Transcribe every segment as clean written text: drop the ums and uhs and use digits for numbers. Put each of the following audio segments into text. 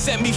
Salut les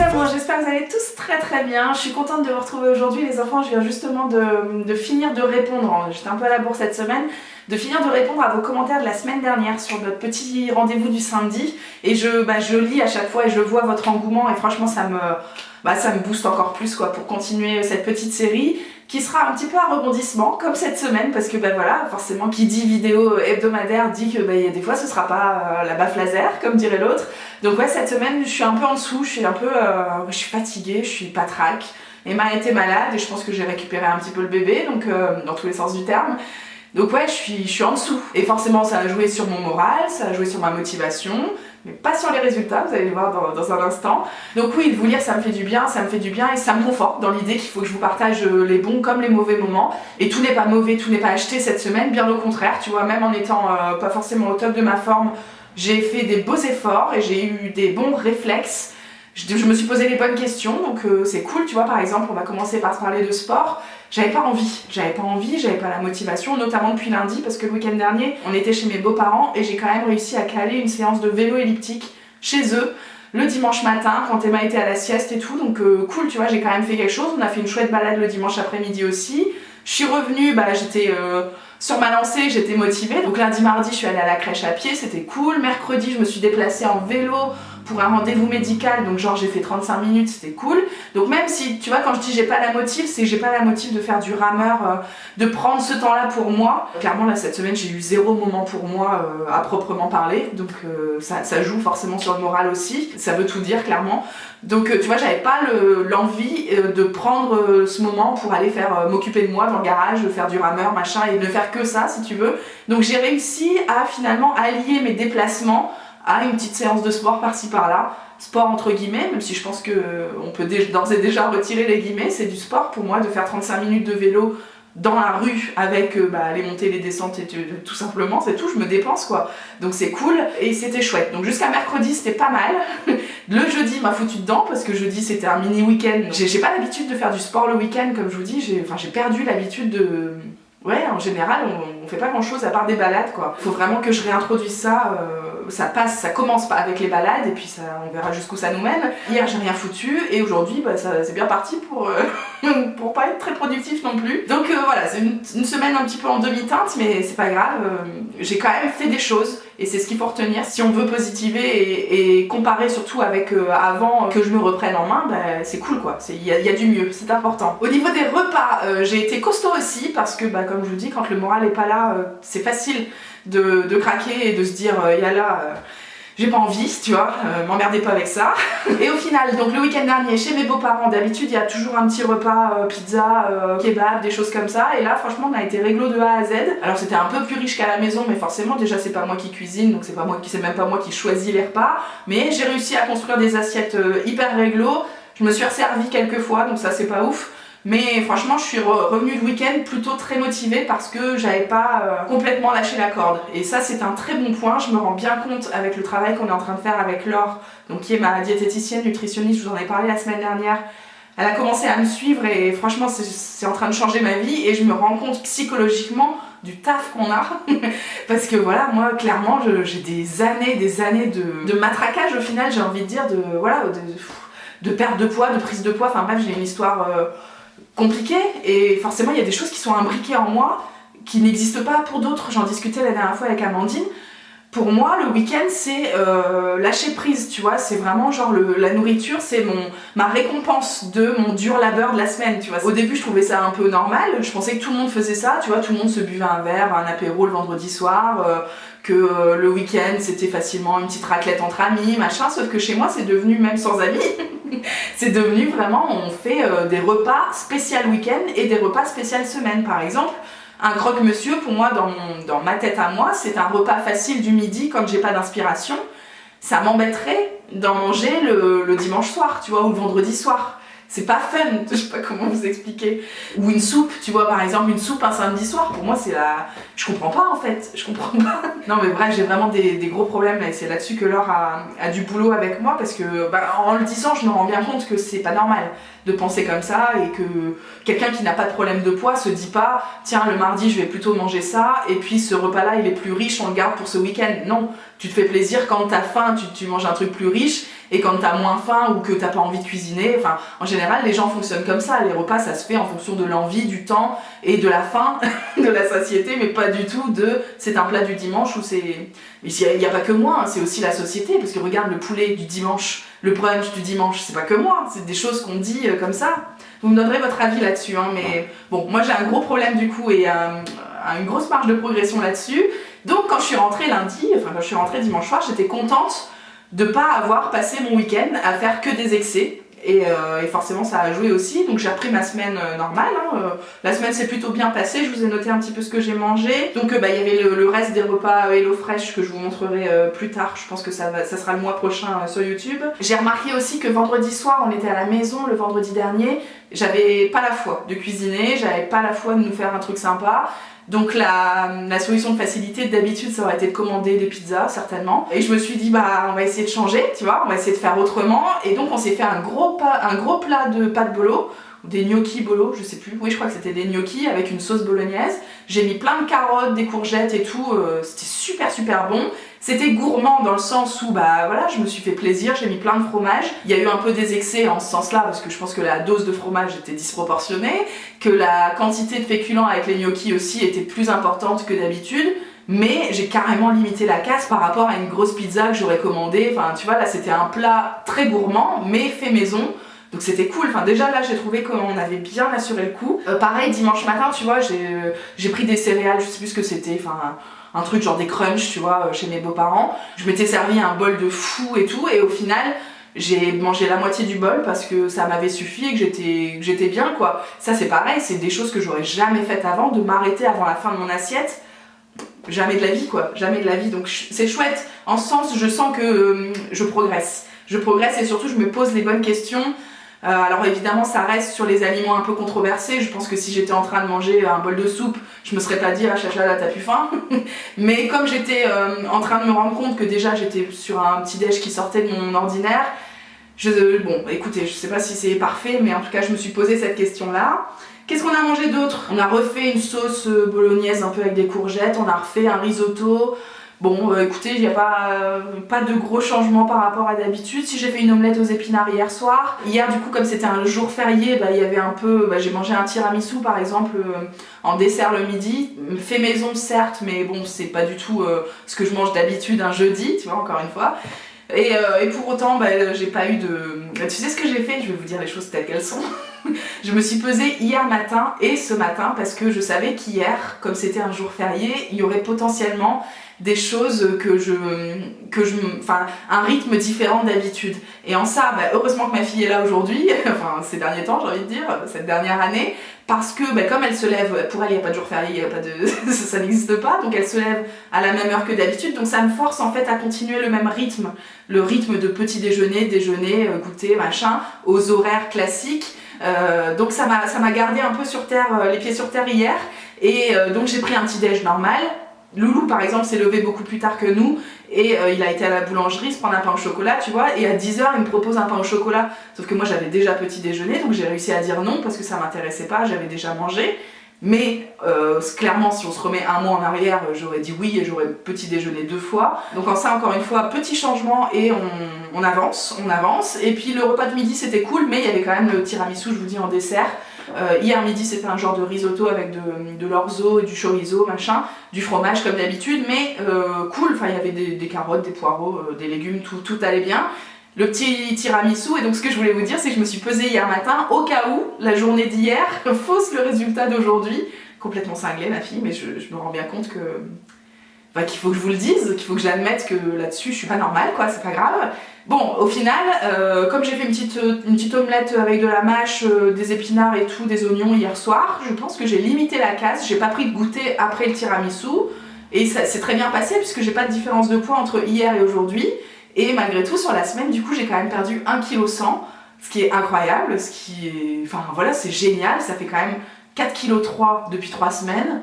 amours, j'espère que vous allez tous très bien. Je suis contente de vous retrouver aujourd'hui les enfants. Je viens justement de finir de répondre, j'étais un peu à la bourre cette semaine, de finir de répondre à vos commentaires de la semaine dernière sur notre petit rendez-vous du samedi. Et je lis à chaque fois et je vois votre engouement et franchement ça me booste encore plus quoi, pour continuer cette petite série qui sera un petit peu un rebondissement comme cette semaine parce que voilà, forcément qui dit vidéo hebdomadaire dit que des fois ce sera pas la baffe laser comme dirait l'autre. Donc ouais, cette semaine je suis un peu en dessous, je suis fatiguée, je suis patraque. Emma était malade et je pense que j'ai récupéré un petit peu le bébé, donc dans tous les sens du terme. Donc ouais, je suis en dessous. Et forcément ça a joué sur mon moral, ça a joué sur ma motivation, mais pas sur les résultats, vous allez le voir dans un instant. Donc oui, vous lire ça me fait du bien et ça me conforte dans l'idée qu'il faut que je vous partage les bons comme les mauvais moments. Et tout n'est pas mauvais, tout n'est pas acheté cette semaine, bien au contraire, tu vois, même en étant pas forcément au top de ma forme, j'ai fait des beaux efforts et j'ai eu des bons réflexes. Je me suis posé les bonnes questions, donc c'est cool, tu vois, par exemple, on va commencer par se parler de sport. J'avais pas la motivation, notamment depuis lundi, parce que le week-end dernier, on était chez mes beaux-parents et j'ai quand même réussi à caler une séance de vélo elliptique chez eux, le dimanche matin, quand Emma était à la sieste et tout, donc cool, tu vois, j'ai quand même fait quelque chose. On a fait une chouette balade le dimanche après-midi aussi. Je suis revenue, j'étais sur ma lancée, j'étais motivée. Donc lundi, mardi, je suis allée à la crèche à pied, c'était cool. Mercredi, je me suis déplacée en vélo pour un rendez-vous médical, donc genre j'ai fait 35 minutes, c'était cool. Donc même si, tu vois, quand je dis j'ai pas la motive, c'est que j'ai pas la motive de faire du rameur, de prendre ce temps-là pour moi. Clairement là cette semaine j'ai eu 0 moment pour moi à proprement parler, donc ça joue forcément sur le moral aussi, ça veut tout dire clairement. Donc tu vois, j'avais pas l'envie de prendre ce moment pour aller m'occuper de moi dans le garage, de faire du rameur, machin, et de faire que ça si tu veux. Donc j'ai réussi à finalement allier mes déplacements à une petite séance de sport par-ci par-là. Sport entre guillemets, même si je pense qu'on peut d'ores et déjà retirer les guillemets, c'est du sport pour moi de faire 35 minutes de vélo dans la rue avec les montées, les descentes et tout simplement, c'est tout, je me dépense quoi. Donc c'est cool et c'était chouette. Donc jusqu'à mercredi c'était pas mal. Le jeudi m'a foutu dedans parce que jeudi c'était un mini week-end. J'ai pas l'habitude de faire du sport le week-end comme je vous dis, j'ai perdu l'habitude de... Ouais, en général, on fait pas grand chose à part des balades quoi. Faut vraiment que je réintroduise ça, ça commence pas avec les balades et puis on verra jusqu'où ça nous mène. Hier j'ai rien foutu et aujourd'hui c'est bien parti pour pas être très productif non plus. Donc voilà, c'est une semaine un petit peu en demi-teinte mais c'est pas grave, j'ai quand même fait des choses et c'est ce qu'il faut retenir. Si on veut positiver et comparer surtout avec avant que je me reprenne en main, c'est cool quoi, il y a du mieux, c'est important. Au niveau des repas, j'ai été costaud aussi parce que comme je vous dis, quand le moral est pas là, c'est facile de craquer et de se dire yalla, j'ai pas envie, tu vois, m'emmerdez pas avec ça. Et au final, donc le week-end dernier, chez mes beaux-parents, d'habitude il y a toujours un petit repas pizza, kebab, des choses comme ça. Et là, franchement, on a été réglo de A à Z. Alors c'était un peu plus riche qu'à la maison, mais forcément, déjà c'est pas moi qui cuisine, donc c'est même pas moi qui choisis les repas. Mais j'ai réussi à construire des assiettes hyper réglo. Je me suis resservie quelques fois, donc ça c'est pas ouf. Mais franchement, je suis revenue le week-end plutôt très motivée parce que j'avais pas complètement lâché la corde. Et ça, c'est un très bon point. Je me rends bien compte avec le travail qu'on est en train de faire avec Laure, donc qui est ma diététicienne, nutritionniste, je vous en ai parlé la semaine dernière. Elle a commencé à me suivre et franchement, c'est en train de changer ma vie et je me rends compte psychologiquement du taf qu'on a. Parce que voilà, moi, clairement, j'ai des années de matraquage au final, j'ai envie de dire, de perte de poids, de prise de poids. Enfin bref, j'ai une histoire... compliqué et forcément il y a des choses qui sont imbriquées en moi qui n'existent pas pour d'autres. J'en discutais la dernière fois avec Amandine. Pour moi le week-end c'est lâcher prise, tu vois, c'est vraiment genre la nourriture c'est ma récompense de mon dur labeur de la semaine, tu vois. Au début je trouvais ça un peu normal, je pensais que tout le monde faisait ça, tu vois, tout le monde se buvait un verre, un apéro le vendredi soir, que le week-end c'était facilement une petite raclette entre amis, machin, sauf que chez moi c'est devenu, même sans amis, c'est devenu vraiment, on fait des repas spécial week-end et des repas spécial semaine. Par exemple, un croque-monsieur, pour moi, dans ma tête à moi, c'est un repas facile du midi quand j'ai pas d'inspiration. Ça m'embêterait d'en manger le dimanche soir, tu vois, ou le vendredi soir. c'est pas fun, je sais pas comment vous expliquer. Ou une soupe, tu vois, par exemple, une soupe un samedi soir, pour moi, c'est la... Je comprends pas, en fait, je comprends pas. Non, mais bref, j'ai vraiment des gros problèmes, là, et c'est là-dessus que Laure a du boulot avec moi, parce que, en le disant, je me rends bien compte que c'est pas normal de penser comme ça, et que quelqu'un qui n'a pas de problème de poids se dit pas, tiens, le mardi, je vais plutôt manger ça, et puis ce repas-là, il est plus riche, on le garde pour ce week-end. Non, tu te fais plaisir quand t'as faim, tu manges un truc plus riche, et quand t'as moins faim ou que t'as pas envie de cuisiner, enfin, en général, les gens fonctionnent comme ça. Les repas, ça se fait en fonction de l'envie, du temps et de la faim, de la satiété, mais pas du tout de c'est un plat du dimanche ou c'est... Il n'y a pas que moi, hein, c'est aussi la société, parce que regarde le poulet du dimanche, le brunch du dimanche, c'est pas que moi, c'est des choses qu'on dit comme ça. Vous me donnerez votre avis là-dessus, hein, mais bon, moi j'ai un gros problème du coup et une grosse marge de progression là-dessus. Donc quand je suis rentrée quand je suis rentrée dimanche soir, j'étais contente de pas avoir passé mon week-end à faire que des excès. Et forcément ça a joué aussi, donc j'ai repris ma semaine normale, hein. La semaine s'est plutôt bien passée, je vous ai noté un petit peu ce que j'ai mangé. Donc il y avait le reste des repas HelloFresh que je vous montrerai plus tard, je pense que ça sera le mois prochain sur YouTube. J'ai remarqué aussi que vendredi soir, on était à la maison le vendredi dernier, j'avais pas la foi de cuisiner, j'avais pas la foi de nous faire un truc sympa. Donc la solution de facilité d'habitude ça aurait été de commander des pizzas certainement, et je me suis dit on va essayer de changer, tu vois, on va essayer de faire autrement, et donc on s'est fait un gros plat de pâtes bolo, ou des gnocchis bolo, je sais plus, oui je crois que c'était des gnocchis avec une sauce bolognaise, j'ai mis plein de carottes, des courgettes et tout, c'était super bon. C'était gourmand dans le sens où voilà, je me suis fait plaisir, j'ai mis plein de fromage. Il y a eu un peu des excès en ce sens-là parce que je pense que la dose de fromage était disproportionnée, que la quantité de féculents avec les gnocchis aussi était plus importante que d'habitude. Mais j'ai carrément limité la casse par rapport à une grosse pizza que j'aurais commandée. Enfin, tu vois, là c'était un plat très gourmand, mais fait maison. Donc c'était cool, enfin déjà là j'ai trouvé qu'on avait bien assuré le coup. Pareil, dimanche matin, tu vois, j'ai pris des céréales, je sais plus ce que c'était, enfin un truc genre des crunchs, tu vois, chez mes beaux-parents. Je m'étais servi un bol de fou et tout, et au final, j'ai mangé la moitié du bol parce que ça m'avait suffi et que j'étais bien, quoi. Ça c'est pareil, c'est des choses que j'aurais jamais faites avant, de m'arrêter avant la fin de mon assiette. Jamais de la vie, quoi, jamais de la vie. Donc c'est chouette, en ce sens, je sens que je progresse. Je progresse et surtout je me pose les bonnes questions. Alors évidemment ça reste sur les aliments un peu controversés, je pense que si j'étais en train de manger un bol de soupe, je me serais pas dit ah chacha là t'as plus faim. Mais comme j'étais en train de me rendre compte que déjà j'étais sur un petit déj qui sortait de mon ordinaire, bon écoutez, je sais pas si c'est parfait, mais en tout cas je me suis posé cette question là. Qu'est-ce qu'on a mangé d'autre? On a refait une sauce bolognaise un peu avec des courgettes, on a refait un risotto. Bon, écoutez, il n'y a pas de gros changements par rapport à d'habitude. Si j'ai fait une omelette aux épinards hier soir, hier du coup comme c'était un jour férié, il y avait un peu, j'ai mangé un tiramisu par exemple en dessert le midi, fait maison certes, mais bon c'est pas du tout ce que je mange d'habitude un jeudi, tu vois, encore une fois. Et pour autant, j'ai pas eu de... Tu sais ce que j'ai fait? Je vais vous dire les choses telles qu'elles sont. Je me suis pesée hier matin et ce matin parce que je savais qu'hier, comme c'était un jour férié, il y aurait potentiellement des choses enfin un rythme différent d'habitude. Et en ça, heureusement que ma fille est là aujourd'hui, enfin ces derniers temps j'ai envie de dire, cette dernière année, parce que comme elle se lève, pour elle il n'y a pas de jour férié, il y a pas de... ça n'existe pas, donc elle se lève à la même heure que d'habitude, donc ça me force en fait à continuer le même rythme, le rythme de petit déjeuner, goûter, machin, aux horaires classiques. Donc ça m'a gardé un peu sur terre, les pieds sur terre hier, et donc j'ai pris un petit déj normal. Loulou par exemple s'est levé beaucoup plus tard que nous et il a été à la boulangerie se prendre un pain au chocolat, tu vois, et à 10h il me propose un pain au chocolat, sauf que moi j'avais déjà petit déjeuner, donc j'ai réussi à dire non parce que ça m'intéressait pas, j'avais déjà mangé. Mais clairement si on se remet un mois en arrière, j'aurais dit oui et j'aurais petit déjeuner 2 fois. Donc en ça encore une fois, petit changement et on avance. Et puis le repas de midi c'était cool, mais il y avait quand même le tiramisu, je vous dis, en dessert. Hier midi c'était un genre de risotto avec de l'orzo et du chorizo, machin, du fromage comme d'habitude, mais cool, enfin il y avait des carottes, des poireaux, des légumes, tout allait bien. Le petit tiramisu, et donc ce que je voulais vous dire c'est que je me suis pesée hier matin au cas où la journée d'hier fausse le résultat d'aujourd'hui. Complètement cinglée ma fille, mais je me rends bien compte que qu'il faut que je vous le dise, qu'il faut que j'admette que là-dessus je suis pas normale, quoi, c'est pas grave. Bon, au final, comme j'ai fait une petite omelette avec de la mâche, des épinards et tout, des oignons hier soir, je pense que j'ai limité la casse, j'ai pas pris de goûter après le tiramisu, et ça s'est très bien passé puisque j'ai pas de différence de poids entre hier et aujourd'hui. Et malgré tout, sur la semaine, du coup, j'ai quand même perdu 1,1 kg. ce qui est incroyable, ce qui est... Enfin voilà, c'est génial, ça fait quand même 4,3 kg depuis 3 semaines.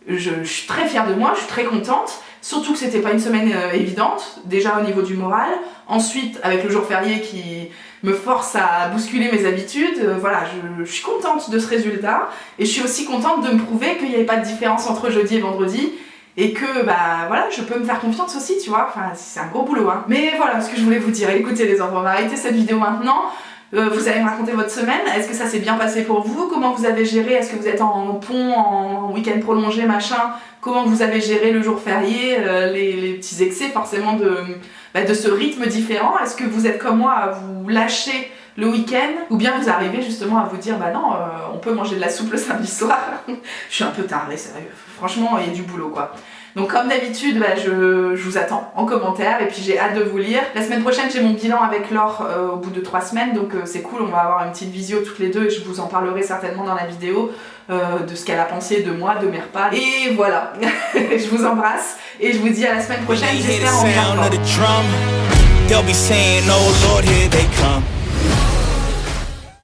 Je suis très fière de moi, je suis très contente, surtout que c'était pas une semaine évidente, déjà au niveau du moral, ensuite avec le jour férié qui me force à bousculer mes habitudes, voilà, je suis contente de ce résultat, et je suis aussi contente de me prouver qu'il n'y avait pas de différence entre jeudi et vendredi, et que bah voilà, je peux me faire confiance aussi, tu vois, enfin c'est un gros boulot hein. Mais voilà ce que je voulais vous dire, écoutez les enfants, on va arrêter cette vidéo maintenant. Vous allez me raconter votre semaine, est-ce que ça s'est bien passé pour vous? Comment vous avez géré? Est-ce que vous êtes en pont, en week-end prolongé, machin? Comment vous avez géré le jour férié, les petits excès forcément de ce rythme différent? Est-ce que vous êtes comme moi à vous lâcher le week-end? Ou bien vous arrivez justement à vous dire bah non, on peut manger de la soupe le samedi soir. Je suis un peu tarée, sérieux. Franchement, il y a du boulot quoi. Donc comme d'habitude, bah, je vous attends en commentaire et puis j'ai hâte de vous lire. La semaine prochaine, j'ai mon bilan avec Laure au bout de 3 semaines, donc c'est cool, on va avoir une petite visio toutes les deux et je vous en parlerai certainement dans la vidéo de ce qu'elle a pensé de moi, de mes repas. Et voilà, je vous embrasse et je vous dis à la semaine prochaine, j'espère en